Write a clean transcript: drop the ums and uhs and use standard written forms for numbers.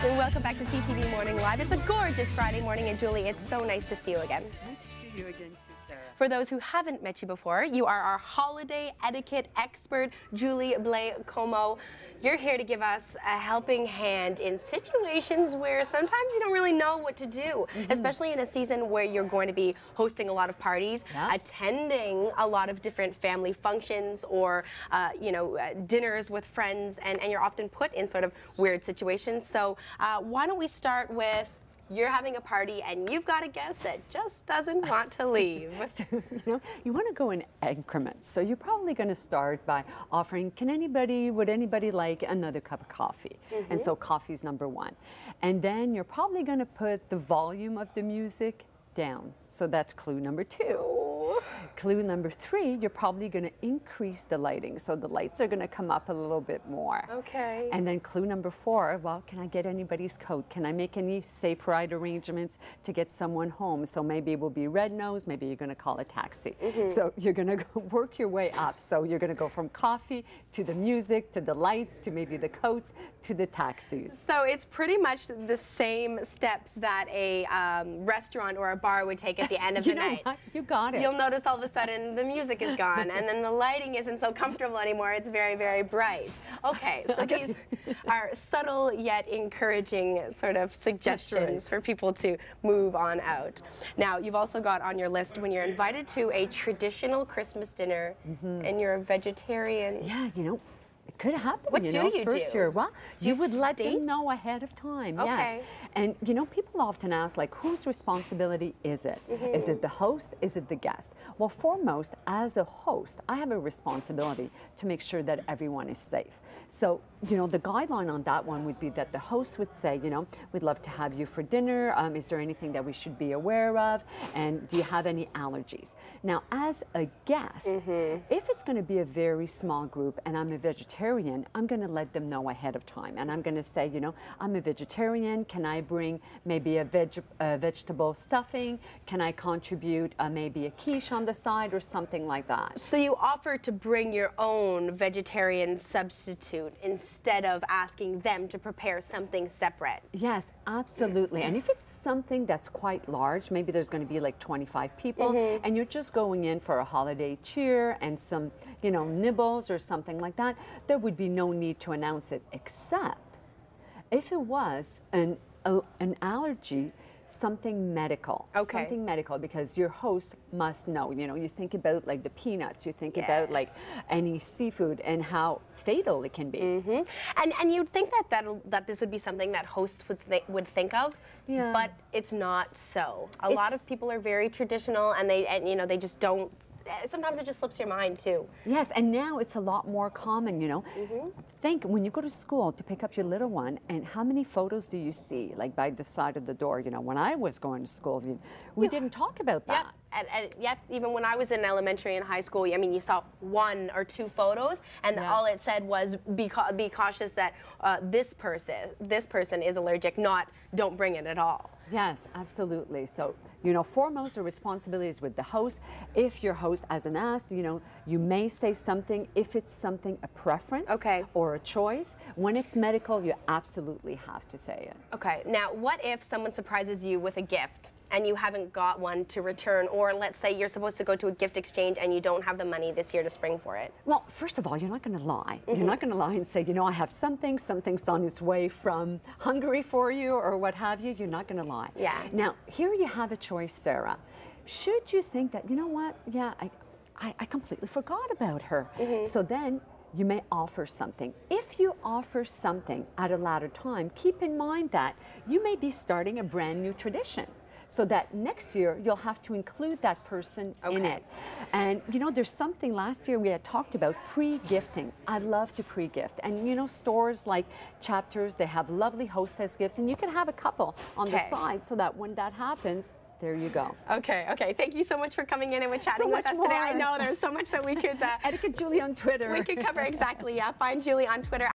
And welcome back to CTV Morning Live. It's a gorgeous Friday morning, and Julie, it's so nice to see you again. Nice to see you again, Sarah. For those who haven't met you before, you are our holiday etiquette expert, Julie Blais-Comeau. You're here to give us a helping hand in situations where sometimes you don't really know what to do, especially in a season where you're going to be hosting a lot of parties, attending a lot of different family functions or, dinners with friends, and you're often put in sort of weird situations. So why don't we start with you're having a party and you've got a guest that just doesn't want to leave. So, you want to go in increments. So you're probably going to start by offering, would anybody like another cup of coffee? And so coffee's number one. And then you're probably going to put the volume of the music down. So that's clue number two. Clue number three, you're probably going to increase the lighting. So the lights are going to come up a little bit more. Okay. And then clue number four, well, can I get anybody's coat? Can I make any safe ride arrangements to get someone home? So maybe it will be red nose, maybe you're going to call a taxi. So you're going to work your way up. So you're going to go from coffee to the music, to the lights, to maybe the coats, to the taxis. So it's pretty much the same steps that a restaurant or a bar would take at the end of the night. What? You got it. You'll notice all of a sudden the music is gone and then the lighting isn't so comfortable anymore. It's very, very bright. Okay, so these are subtle yet encouraging sort of suggestions for people to move on out. Now, you've also got on your list when you're invited to a traditional Christmas dinner and you're a vegetarian. Yeah, it could happen. What do you first do? year. Well, you would let state? them know ahead of time. Okay. Yes. And people often ask, like, whose responsibility is it? Is it the host? Is it the guest? Well, foremost, as a host, I have a responsibility to make sure that everyone is safe. So, the guideline on that one would be that the host would say, we'd love to have you for dinner. Is there anything that we should be aware of? And do you have any allergies? Now, as a guest, if it's going to be a very small group and I'm a vegetarian, I'm going to let them know ahead of time. And I'm going to say, I'm a vegetarian. Can I bring maybe a vegetable stuffing? Can I contribute maybe a quiche on the side or something like that? So you offer to bring your own vegetarian substitute instead of asking them to prepare something separate? Yes, absolutely. And if it's something that's quite large, maybe there's going to be like 25 people, and you're just going in for a holiday cheer and some, nibbles or something like that, there would be no need to announce it, except if it was an allergy, something medical. Okay. Something medical, because your host must know. You think about like the peanuts, you think about like any seafood and how fatal it can be. And you'd think that this would be something that hosts would think of, but it's not so. A lot of people are very traditional, and they just don't. Sometimes it just slips your mind too. Yes, and now it's a lot more common, Think when you go to school to pick up your little one, and how many photos do you see, like by the side of the door? When I was going to school, we didn't talk about that. And even when I was in elementary and high school, you saw one or two photos, and all it said was be cautious that this person is allergic, not don't bring it at all. Yes, absolutely. So, foremost, the responsibility is with the host. If your host hasn't asked, you may say something if it's something, a preference or a choice. When it's medical, you absolutely have to say it. Okay. Now, what if someone surprises you with a gift and you haven't got one to return, or let's say you're supposed to go to a gift exchange and you don't have the money this year to spring for it? Well, first of all, you're not going to lie. You're not going to lie and say, I have something's on its way from Hungary for you or what have you. You're not going to lie. Yeah. Now, here you have a choice, Sarah. Should you think that, I completely forgot about her. So then you may offer something. If you offer something at a later time, keep in mind that you may be starting a brand new tradition. So that next year, you'll have to include that person in it. And, there's something last year we had talked about, pre-gifting. I love to pre-gift. And, stores like Chapters, they have lovely hostess gifts, and you can have a couple on the side so that when that happens, there you go. Okay. Thank you so much for coming in and chatting with us today. I know there's so much that we could... Etiquette Julie on Twitter. We could cover exactly, Find Julie on Twitter.